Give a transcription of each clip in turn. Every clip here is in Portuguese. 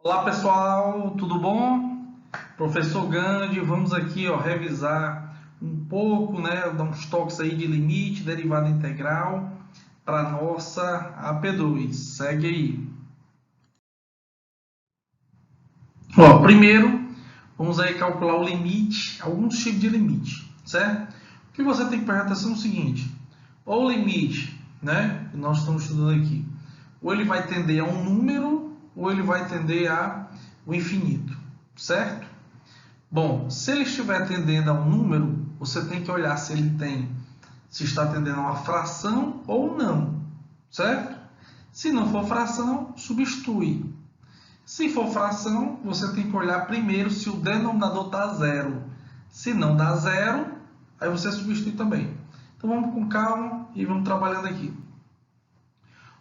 Olá pessoal, tudo bom? Professor Gandhi, vamos aqui revisar um pouco, dar uns toques aí de limite, derivada integral para a nossa AP2. Segue aí. Primeiro, vamos aí calcular o limite, alguns tipos de limite, certo? O que você tem que prestar atenção é o seguinte, ou o limite, que nós estamos estudando aqui, ou ele vai tender a um número, ou ele vai tender a o infinito, certo? Bom, se ele estiver tendendo a um número, você tem que olhar se está tendendo a uma fração ou não, certo? Se não for fração, substitui. Se for fração, você tem que olhar primeiro se o denominador está zero. Se não dá zero, aí você substitui também. Então vamos com calma e vamos trabalhando aqui.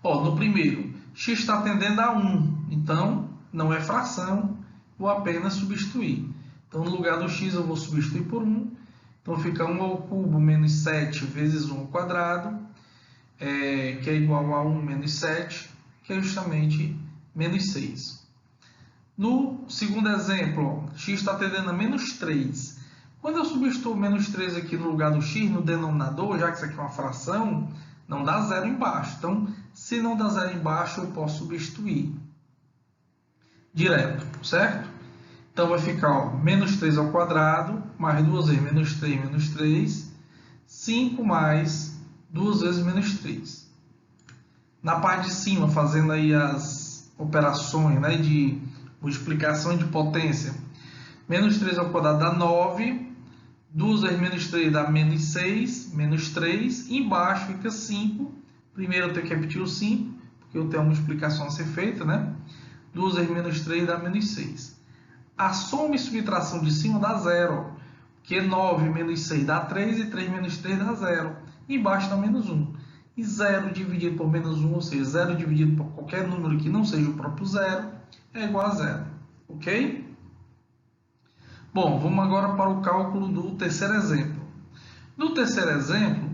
No primeiro, x está tendendo a 1, então não é fração, vou apenas substituir. Então no lugar do x eu vou substituir por 1, então fica 1 ao cubo menos 7 vezes 1 ao quadrado, que é igual a 1 menos 7, que é justamente menos 6. No segundo exemplo, x está tendendo a menos 3. Quando eu substituo menos 3 aqui no lugar do x, no denominador, já que isso aqui é uma fração, não dá zero embaixo. Então, se não dá zero embaixo, eu posso substituir direto, certo? Então, vai ficar menos 3 ao quadrado, mais 2 vezes menos 3, 5 mais 2 vezes menos 3. Na parte de cima, fazendo aí as operações de multiplicação de potência, menos 3 ao quadrado dá 9, 2 vezes menos 3 dá menos 6, menos 3, embaixo fica 5. Primeiro eu tenho que repetir o 5, porque eu tenho uma multiplicação a ser feita, 2 vezes menos 3 dá menos 6. A soma e subtração de cima dá zero, porque 9 menos 6 dá 3 e 3 menos 3 dá zero. Embaixo dá menos 1. E 0 dividido por menos 1, ou seja, 0 dividido por qualquer número que não seja o próprio zero, é igual a zero. Ok? Bom, vamos agora para o cálculo do terceiro exemplo. No terceiro exemplo,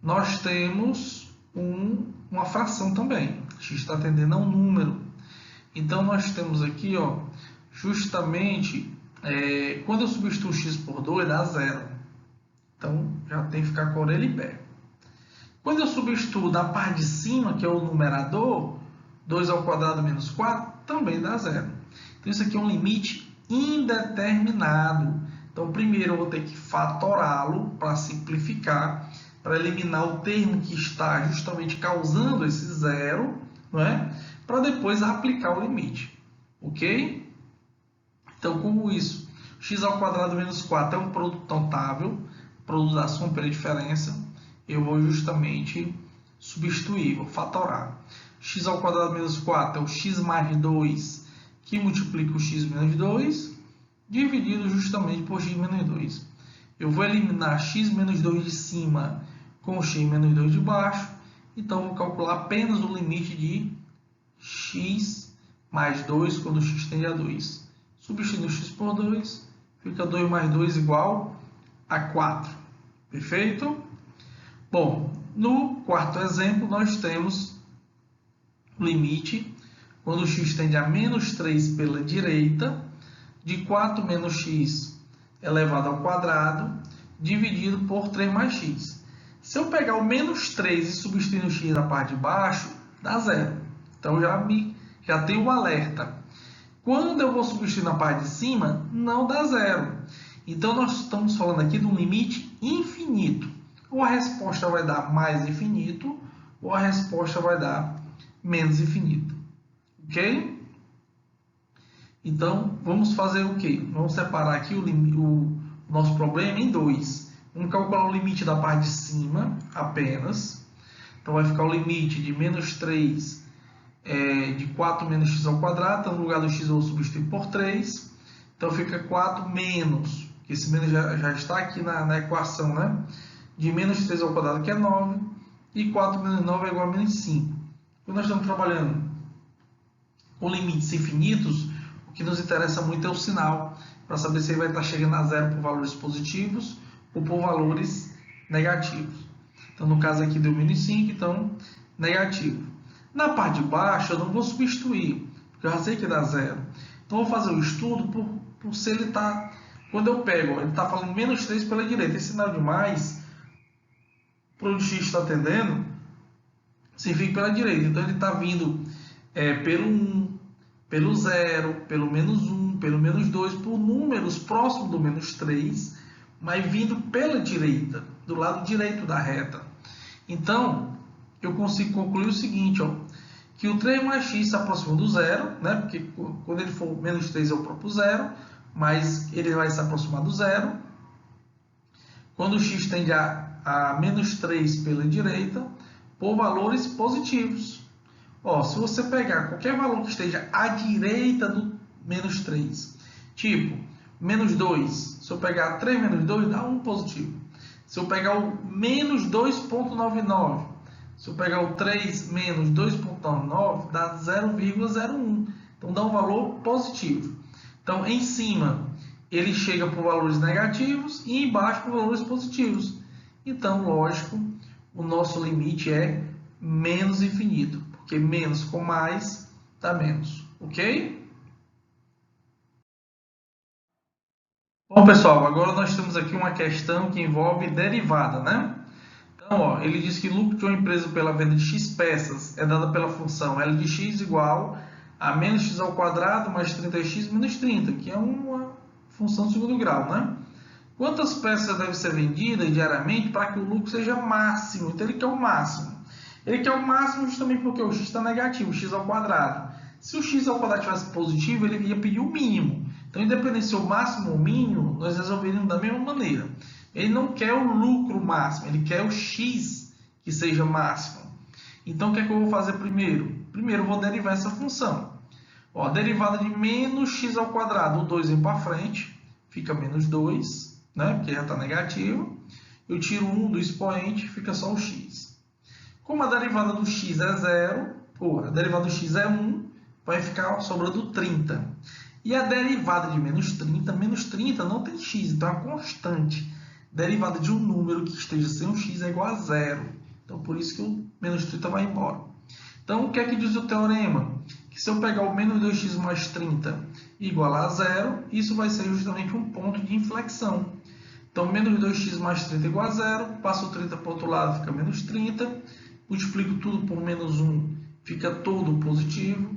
nós temos uma fração também. X está tendendo a um número. Então, nós temos aqui, justamente, quando eu substituo x por 2, dá zero. Então, já tem que ficar com a orelha em pé. Quando eu substituo da parte de cima, que é o numerador, 2 ao quadrado menos 4, também dá zero. Então, isso aqui é um limite indeterminado. Então, primeiro eu vou ter que fatorá-lo para simplificar, para eliminar o termo que está justamente causando esse zero, para depois aplicar o limite. Ok? Então, como isso, x ao quadrado menos 4 é um produto notável, produto da soma pela diferença, eu vou justamente substituir, vou fatorar. X ao quadrado menos 4 é o x mais 2, que multiplica o x menos 2, dividido justamente por x menos 2. Eu vou eliminar x menos 2 de cima com x menos 2 de baixo, então vou calcular apenas o limite de x mais 2 quando x tende a 2. Substituindo x por 2, fica 2 mais 2 igual a 4. Perfeito? Bom, no quarto exemplo, nós temos o limite quando x tende a menos 3 pela direita, de 4 menos x elevado ao quadrado, dividido por 3 mais x. Se eu pegar o menos 3 e substituir no x na parte de baixo, dá zero. Então, já tem o alerta. Quando eu vou substituir na parte de cima, não dá zero. Então, nós estamos falando aqui de um limite infinito. Ou a resposta vai dar mais infinito, ou a resposta vai dar menos infinito. Ok? Então, vamos fazer o quê? Vamos separar aqui o nosso problema em dois. Vamos calcular o limite da parte de cima apenas. Então, vai ficar o limite de menos 3 de 4 menos x ao quadrado. Então, no lugar do x eu vou substituir por 3. Então, fica 4 menos, que esse menos já está aqui na equação, de menos 3 ao quadrado, que é 9. E 4 menos 9 é igual a menos 5. Quando nós estamos trabalhando com limites infinitos, o que nos interessa muito é o sinal, para saber se ele vai estar chegando a zero por valores positivos ou por valores negativos. Então, no caso aqui deu menos 5, então negativo. Na parte de baixo, eu não vou substituir, porque eu já sei que dá zero. Então, eu vou fazer o estudo por se ele está... Quando eu pego, ele está falando menos 3 pela direita. Esse sinal de mais, para onde o x está tendendo, significa pela direita. Então, ele está vindo pelo 1, pelo 0, pelo menos 1, pelo menos 2, por números próximos do menos 3, mas vindo pela direita, do lado direito da reta. Então, eu consigo concluir o seguinte, ó, que o 3 mais x se aproxima do zero, né? Porque quando ele for menos 3 eu propo zero, mas ele vai se aproximar do zero. Quando o x tende a menos 3 pela direita, por valores positivos. Ó, se você pegar qualquer valor que esteja à direita do menos 3, tipo, menos 2, se eu pegar 3 menos 2, dá 1 positivo. Se eu pegar o menos 2,99, se eu pegar o 3 menos 2,99, dá 0,01. Então, dá um valor positivo. Então, em cima, ele chega por valores negativos e embaixo por valores positivos. Então, lógico, o nosso limite é menos infinito, porque menos com mais dá menos, ok? Bom, pessoal, agora nós temos aqui uma questão que envolve derivada, né? Então, ó, ele diz que o lucro de uma empresa pela venda de x peças é dada pela função L de x igual a menos x ao quadrado mais 30x menos 30, que é uma função de segundo grau, né? Quantas peças devem ser vendidas diariamente para que o lucro seja máximo? Então, ele quer o máximo. Ele quer o máximo justamente porque o x está negativo, x ao quadrado. Se o x ao quadrado tivesse positivo, ele ia pedir o mínimo. Então, independente se o máximo ou o mínimo, nós resolveríamos da mesma maneira. Ele não quer o lucro máximo, ele quer o x que seja máximo. Então, o que é que eu vou fazer primeiro? Primeiro, eu vou derivar essa função. Ó, a derivada de menos x ao quadrado, o 2 vem para frente, fica menos 2, né? Porque já está negativo. Eu tiro 1 do expoente, fica só o x. Como a derivada do x é 0, ou a derivada do x é 1, vai ficar sobrando 30. E a derivada de menos 30 não tem x, então é constante. Derivada de um número que esteja sem um x é igual a 0. Então, por isso que o menos 30 vai embora. Então, o que é que diz o teorema? Que se eu pegar o menos 2x mais 30 igual a 0, isso vai ser justamente um ponto de inflexão. Então, menos 2x mais 30 igual a 0, passo o 30 para o outro lado, fica menos 30, multiplico tudo por menos 1, fica todo positivo,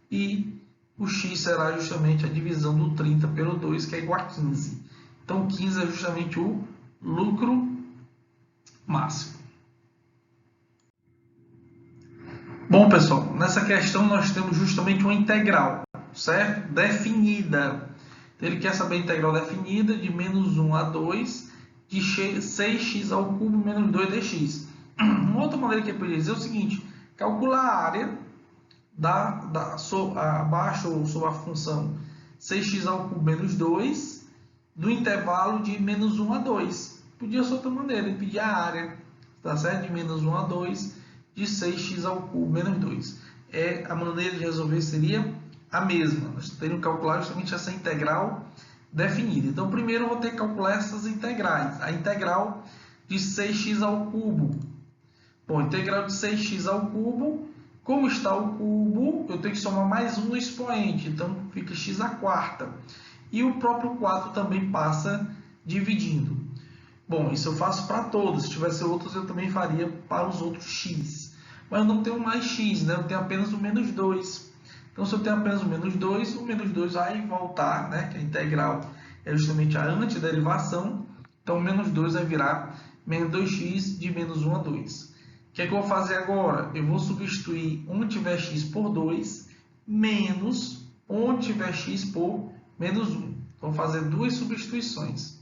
e o x será justamente a divisão do 30 pelo 2, que é igual a 15. Então, 15 é justamente o lucro máximo. Bom, pessoal, nessa questão nós temos justamente uma integral, certo? Definida. Então, ele quer saber a integral definida de menos 1 a 2 de 6x ao cubo menos 2dx. Uma outra maneira que ele poderia dizer é o seguinte: calcula a área abaixo sobre a função 6x ao cubo menos 2 do intervalo de menos 1 a 2. Podia ser outra maneira, ele pedir a área, tá certo? De menos 1 a 2 de 6x ao cubo menos 2. A maneira de resolver seria a mesma. Nós teríamos que calcular justamente essa integral definida. Então, primeiro eu vou ter que calcular essas integrais. A integral de 6x ao cubo. Bom, integral de 6x ao cubo, como está o cubo, eu tenho que somar mais 1 no expoente. Então, fica x à quarta. E o próprio 4 também passa dividindo. Bom, isso eu faço para todos. Se tivesse outros, eu também faria para os outros x. Mas eu não tenho mais x, né? Eu tenho apenas o menos 2. Então, se eu tenho apenas o menos 2 vai voltar, né? Que a integral é justamente a antiderivação. Então, o menos 2 vai virar menos 2x de menos 1 a 2. O que é que eu vou fazer agora? Eu vou substituir onde tiver x por 2, menos onde tiver x por menos 1. Então, vou fazer duas substituições.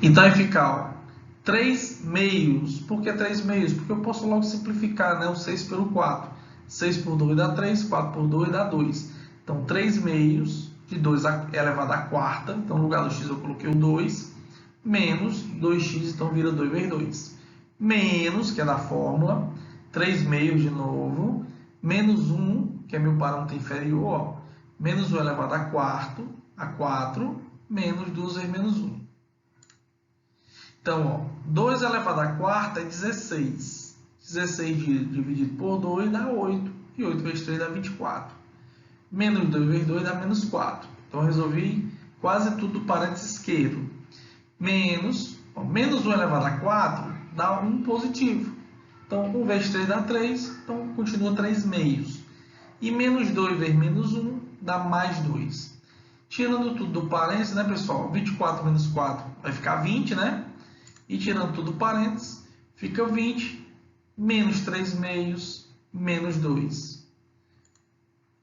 Então, vai ficar 3 meios. Por que 3 meios? Porque eu posso logo simplificar, né? O 6 pelo 4. 6 por 2 dá 3, 4 por 2 dá 2. Então, 3 meios de 2 elevado à quarta. Então, no lugar do x eu coloquei o 2. Menos 2x, então vira 2 vezes 2. Menos, que é da fórmula, 3 meios de novo. Menos 1, que é meu parâmetro inferior. Ó. Menos 1 elevado a quarto, a 4. Menos 2 vezes menos 1. Então, ó, 2 elevado à quarta é 16. 16 dividido por 2 dá 8. E 8 vezes 3 dá 24. Menos 2 vezes 2 dá menos 4. Então, eu resolvi quase tudo do parênteses esquerdo. Menos 1 elevado a 4 dá 1 positivo. Então, 1 vezes 3 dá 3, então continua 3 meios. E menos 2 vezes menos 1 dá mais 2. Tirando tudo do parênteses, né, pessoal? 24 menos 4 vai ficar 20, né? E tirando tudo do parênteses, fica 20, menos 3 meios, menos 2.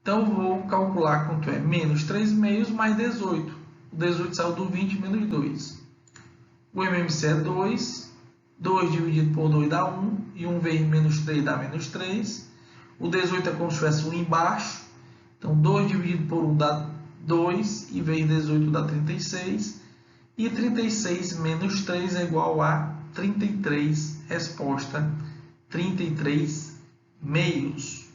Então, eu vou calcular quanto é menos 3 meios mais 18. O 18 saiu do 20 menos 2. O MMC é 2. 2 dividido por 2 dá 1. E 1 vezes menos 3 dá menos 3. O 18 é como se tivesse 1 embaixo. Então, 2 dividido por 1 dá 2. E vezes 18 dá 36. E 36 menos 3 é igual a 33. Resposta: 33 meios.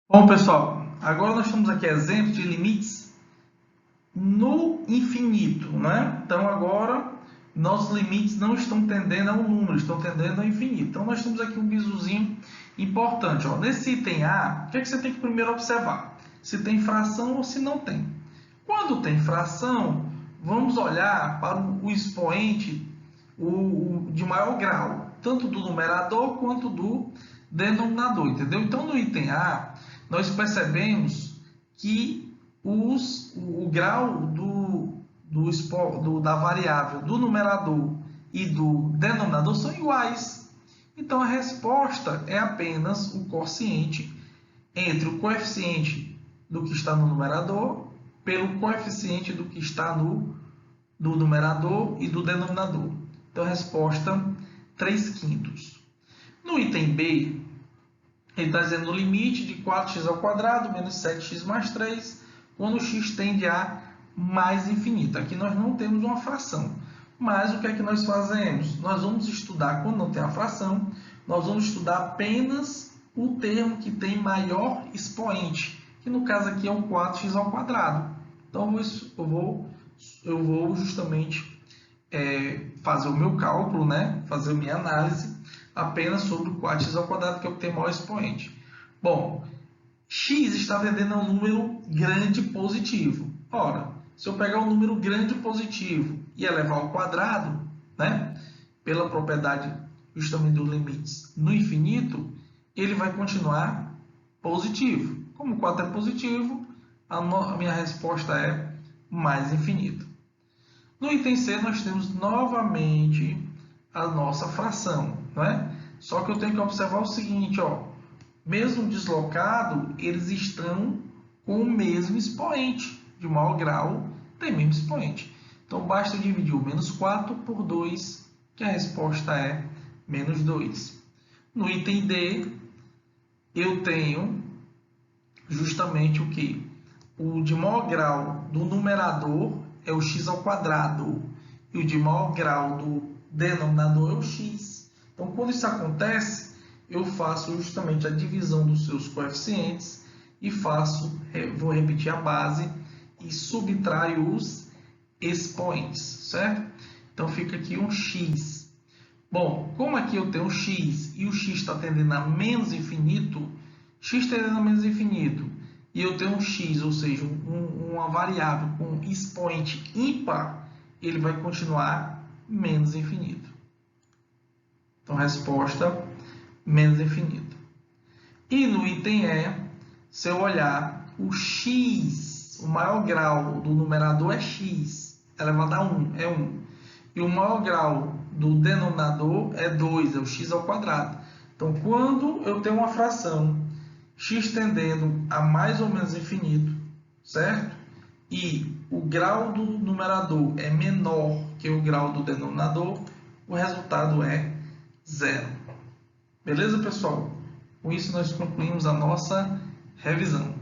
Bom, pessoal, agora nós temos aqui exemplos de limites no infinito, né? Então, agora, nossos limites não estão tendendo a um número, estão tendendo ao infinito. Então, nós temos aqui um bisuzinho importante. Ó. Nesse item A, o que é que você tem que primeiro observar? Se tem fração ou se não tem. Quando tem fração, vamos olhar para o expoente de maior grau, tanto do numerador quanto do denominador, entendeu? Então, no item A, nós percebemos que o grau da variável do numerador e do denominador são iguais. Então, a resposta é apenas o quociente entre o coeficiente do que está no numerador pelo coeficiente do que está do numerador e do denominador. Então, a resposta 3/5. No item B, ele está dizendo o limite de 4x ao quadrado menos 7x mais 3, quando x tende a mais infinito. Aqui nós não temos uma fração. Mas o que é que nós fazemos? Nós vamos estudar, quando não tem a fração, nós vamos estudar apenas o termo que tem maior expoente, que no caso aqui é o 4x ao quadrado. Então, eu vou justamente fazer o meu cálculo, né? Fazer a minha análise apenas sobre o 4x ao quadrado, que é o que tem maior expoente. Bom, x está tendendo a um número grande positivo. Ora, se eu pegar um número grande positivo e elevar ao quadrado, né? Pela propriedade justamente dos limites no infinito, ele vai continuar positivo. Como o 4 é positivo, a minha resposta é mais infinito. No item C, nós temos novamente a nossa fração, né? Só que eu tenho que observar o seguinte, ó, mesmo deslocado, eles estão com o mesmo expoente, de maior grau, tem mesmo expoente. Então, basta dividir o menos 4 por 2, que a resposta é menos 2. No item D, eu tenho justamente o que? O de maior grau do numerador é o x ao quadrado e o de maior grau do denominador é o x. Então, quando isso acontece, eu faço justamente a divisão dos seus coeficientes e vou repetir a base e subtraio os expoentes, certo? Então, fica aqui um x. Bom, como aqui eu tenho um x e o x está tendendo a menos infinito, x tendendo a menos infinito, e eu tenho um x, ou seja, uma variável com expoente ímpar, ele vai continuar menos infinito. Então, resposta, menos infinito. E no item E, se eu olhar, o x, o maior grau do numerador é x, elevado a 1, é 1. E o maior grau do denominador é 2, é o x ao quadrado. Então, quando eu tenho uma fração x tendendo a mais ou menos infinito, certo? E o grau do numerador é menor que o grau do denominador, o resultado é 0. Beleza, pessoal? Com isso, nós concluímos a nossa revisão.